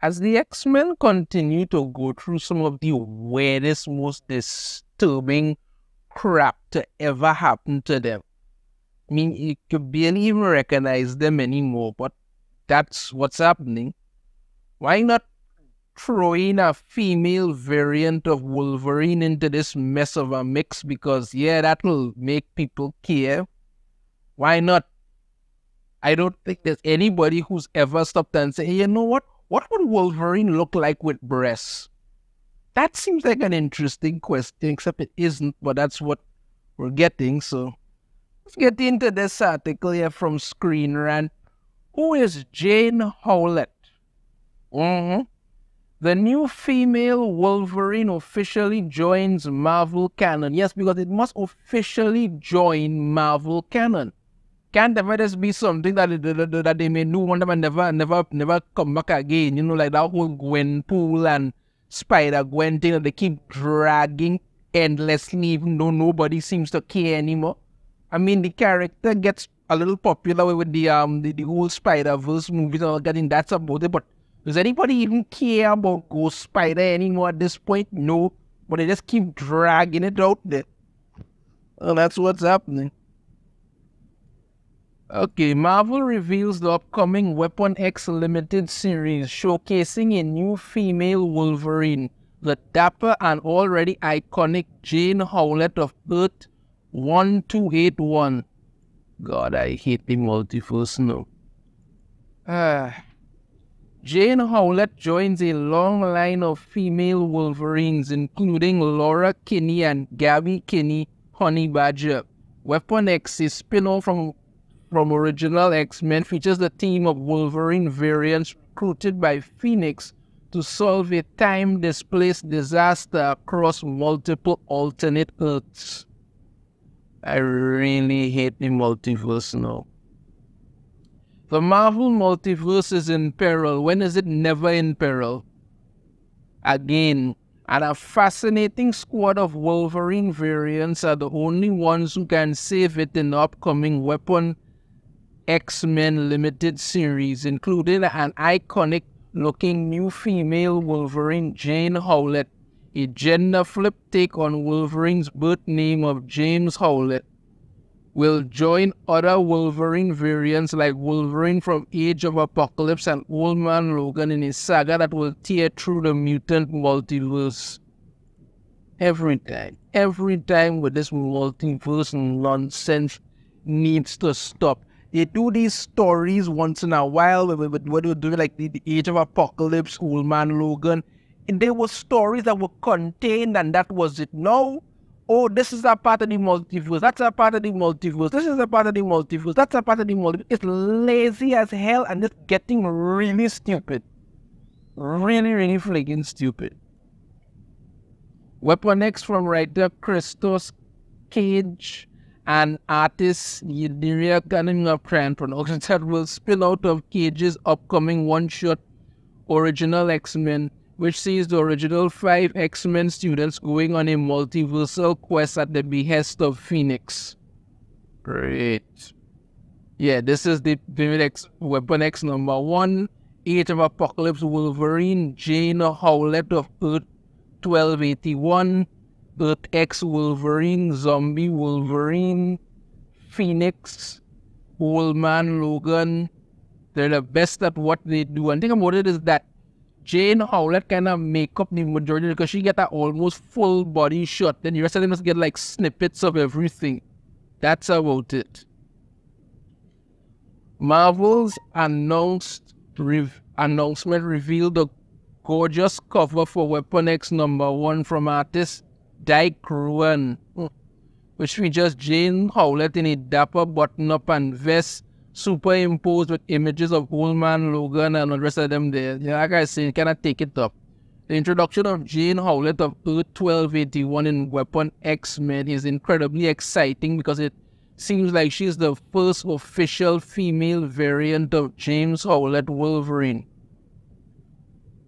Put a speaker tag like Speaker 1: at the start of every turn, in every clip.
Speaker 1: As the X-Men continue to go through some of the weirdest, most disturbing crap to ever happen to them. I mean, you could barely even recognize them anymore, but that's what's happening. Why not throw in a female variant of Wolverine into this mess of a mix? Because, yeah, that'll make people care. Why not? I don't think there's anybody who's ever stopped and said, hey, you know what? What would Wolverine look like with breasts? That seems like an interesting question, except it isn't, but that's what we're getting. So let's get into this article here from Screen Rant. Who is Jane Howlett? The new female Wolverine officially joins Marvel canon. Yes, because it must officially join Marvel canon. Can't ever just be something that they may do one time and never come back again. You know, like that whole Gwenpool and Spider-Gwen thing that they keep dragging endlessly, even though nobody seems to care anymore. I mean, the character gets a little popular with the whole Spider-Verse movies and all getting that's about it. But does anybody even care about Ghost Spider anymore at this point? No. But they just keep dragging it out there. Well, that's what's happening. Okay, Marvel reveals the upcoming Weapon X limited series showcasing a new female Wolverine, the dapper and already iconic Jane Howlett of Earth 1281. God, I hate the multiverse now. Jane Howlett joins a long line of female Wolverines, including Laura Kinney and Gabby Kinney, Honey Badger. Weapon X, a spin-off from original X-Men, features the team of Wolverine variants recruited by Phoenix to solve a time-displaced disaster across multiple alternate Earths. I really hate the multiverse now. The Marvel multiverse is in peril. When is it never in peril? Again. And a fascinating squad of Wolverine variants are the only ones who can save it in the upcoming Weapon X-Men limited series, including an iconic-looking new female Wolverine, Jane Howlett, a gender-flip take on Wolverine's birth name of James Howlett, will join other Wolverine variants like Wolverine from Age of Apocalypse and Old Man Logan in a saga that will tear through the mutant multiverse. Every time with this multiverse nonsense needs to stop. They do these stories once in a while with what they do, like the Age of Apocalypse, Old Man Logan. And there were stories that were contained and that was it. No. Oh, this is a part of the multiverse. That's a part of the multiverse. This is a part of the multiverse. That's a part of the multiverse. It's lazy as hell and it's getting really stupid. Really, really freaking stupid. Weapon X from writer Christos Cage and artist Yediria Ganimapran Productions that will spin out of Cage's upcoming one-shot original X-Men, which sees the original 5 X-Men students going on a multiversal quest at the behest of Phoenix. Great. Yeah, this is the Weapon X number 1, Age of Apocalypse Wolverine, Jane Howlett of Earth 1281, Earth X Wolverine, Zombie Wolverine, Phoenix, Old Man Logan. They're the best at what they do. And the thing about it is that Jane Howlett kind of make up the majority because she get that almost full body shot. Then the rest of them just get like snippets of everything. That's about it. Marvel's announcement revealed a gorgeous cover for Weapon X number 1 from artist Dyke Ruan, which features Jane Howlett in a dapper button-up and vest superimposed with images of Old Man Logan and the rest of them there. Yeah, like I said, you cannot take it up. The introduction of Jane Howlett of Earth 1281 in Weapon X-Men is incredibly exciting because it seems like she's the first official female variant of James Howlett Wolverine.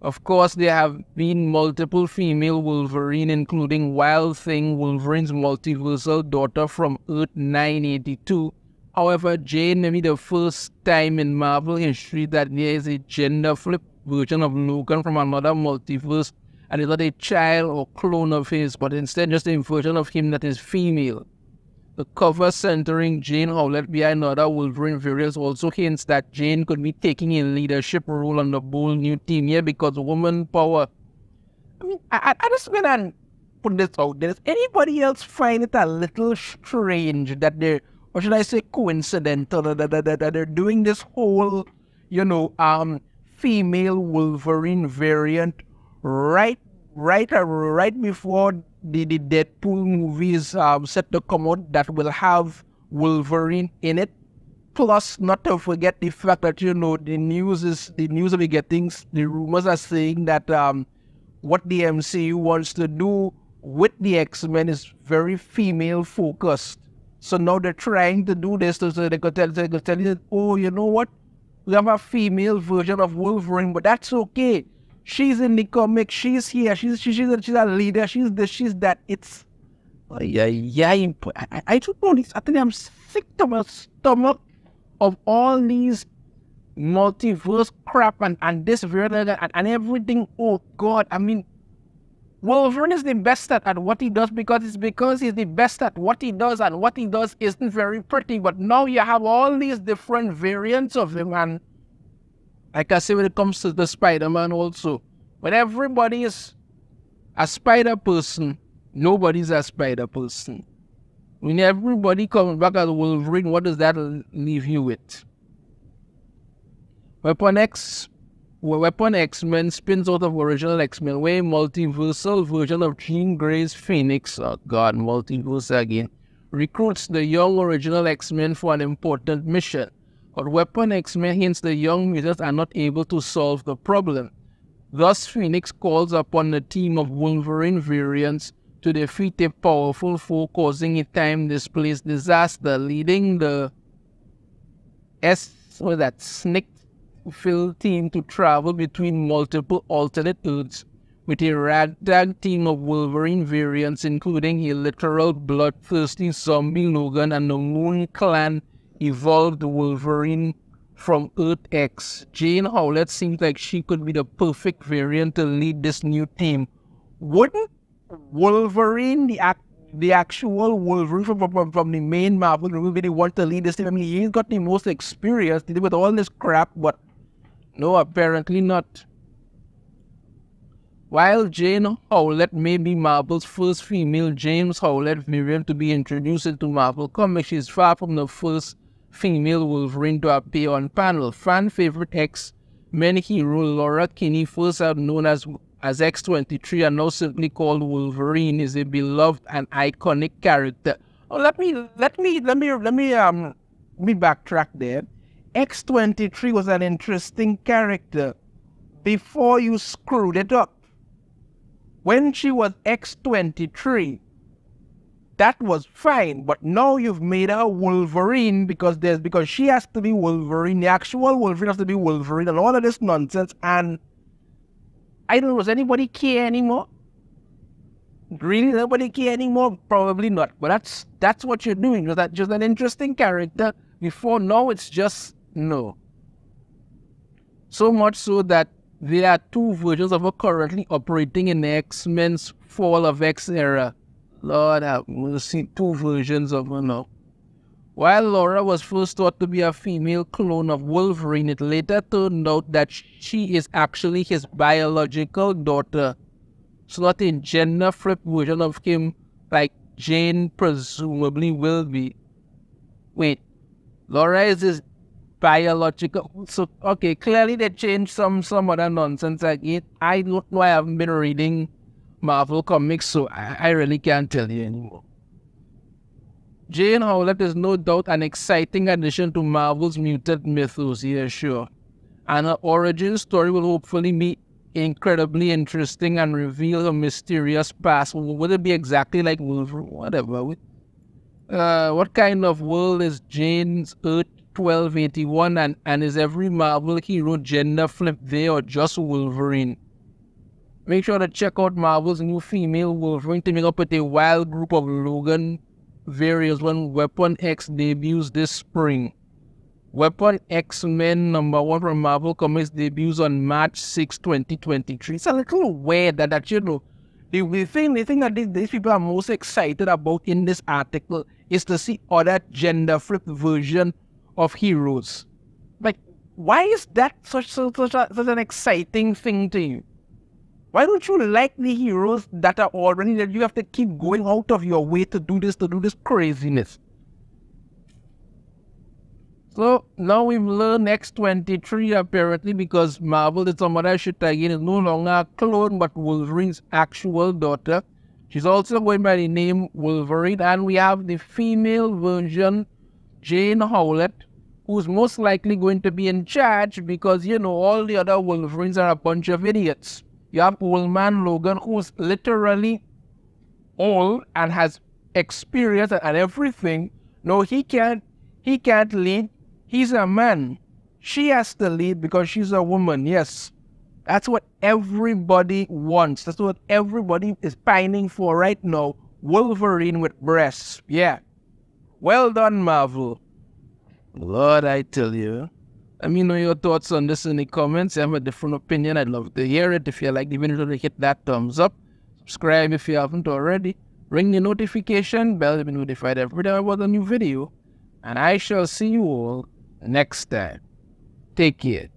Speaker 1: Of course, there have been multiple female Wolverine, including Wild Thing, Wolverine's multiversal daughter from Earth 982. However, Jane may be the first time in Marvel history that there is a gender flip version of Logan from another multiverse, and it's not a child or clone of his, but instead just a version of him that is female. The cover centering Jane Howlett behind another Wolverine variants also hints that Jane could be taking a leadership role on the bold new team here because woman power. I mean, I just want to put this out there. Does anybody else find it a little strange that they're, or should I say coincidental, that they're doing this whole, female Wolverine variant right before the Deadpool movies set to come out that will have Wolverine in it? Plus, not to forget the fact that, the news that we're getting, the rumors are saying that what the MCU wants to do with the X-Men is very female focused. So now they're trying to do this so they could tell you, oh, you know what? We have a female version of Wolverine, but that's okay. She's in the comic. She's here. She's a leader. She's this. She's that. It's I don't know this. I think I'm sick to my stomach of all these multiverse crap and this variant and everything. Oh God! I mean, Wolverine is the best at what he does because he's the best at what he does, and what he does isn't very pretty. But now you have all these different variants of him, and like I say, when it comes to the Spider-Man also, when everybody is a spider person, nobody's a spider person. When everybody comes back as Wolverine, what does that leave you with? Weapon X-Men spins out of original X-Men, where a multiversal version of Jean Grey's Phoenix, oh God, multiverse again, recruits the young original X-Men for an important mission. But Weapon X-Men hints the young mutants are not able to solve the problem. Thus, Phoenix calls upon the team of Wolverine variants to defeat a powerful foe, causing a time-displaced disaster, leading the snake-filled team to travel between multiple alternate Earths with a ragtag team of Wolverine variants, including a literal bloodthirsty zombie Logan and the Moon Clan evolved Wolverine from Earth X. Jane Howlett seems like she could be the perfect variant to lead this new team. Wouldn't Wolverine, the actual Wolverine from the main Marvel movie, want to lead this team? I mean, he's got the most experience to deal with all this crap, but no, apparently not. While Jane Howlett may be Marvel's first female James Howlett variant to be introduced into Marvel Comics, she is far from the first female Wolverine to appear on panel. Fan favorite X-Men hero Laura Kinney, first known as X-23 and now simply called Wolverine, is a beloved and iconic character. Oh, let me backtrack there. X-23 was an interesting character before you screwed it up. When she was X-23, that was fine, but now you've made her Wolverine because she has to be Wolverine, the actual Wolverine has to be Wolverine, and all of this nonsense. And I don't know, does anybody care anymore? Really, nobody care anymore? Probably not. But that's what you're doing. Was that just an interesting character before? Now it's just no. So much so that there are two versions of her currently operating in the X-Men's Fall of X era. Lord have mercy, two versions of her now. While Laura was first thought to be a female clone of Wolverine, it later turned out that she is actually his biological daughter. So not a gender flip version of him like Jane presumably will be. Wait, Laura is his biological... So, okay, clearly they changed some other nonsense again. I don't know, I haven't been reading Marvel Comics, so I really can't tell you anymore. Jane Howlett is no doubt an exciting addition to Marvel's mutant mythos, yeah, sure. And her origin story will hopefully be incredibly interesting and reveal her mysterious past. Would it be exactly like Wolverine? Whatever. What kind of world is Jane's Earth 1281, and is every Marvel hero gender flipped there or just Wolverine? Make sure to check out Marvel's new female Wolverine teaming up with a wild group of Logan variants when Weapon X debuts this spring. Weapon X-Men #1 from Marvel Comics debuts on March 6, 2023. It's a little weird that the thing that these people are most excited about in this article is to see other gender-flipped version of heroes. Like, why is that such an exciting thing to you? Why don't you like the heroes that are already that you have to keep going out of your way to do this craziness? So now we've learned X-23 apparently, because Marvel did some other shit again, is no longer a clone but Wolverine's actual daughter. She's also going by the name Wolverine, and we have the female version, Jane Howlett, who's most likely going to be in charge because, you know, all the other Wolverines are a bunch of idiots. You have Old Man Logan, who's literally old and has experience and everything. No, he can't lead. He's a man. She has to lead because she's a woman. Yes, that's what everybody wants. That's what everybody is pining for right now. Wolverine with breasts. Yeah. Well done, Marvel. Lord, I tell you. Let me know your thoughts on this in the comments. If you have a different opinion, I'd love to hear it. If you like the video, hit that thumbs up. Subscribe if you haven't already. Ring the notification bell to be notified every time I upload a new video. And I shall see you all next time. Take care.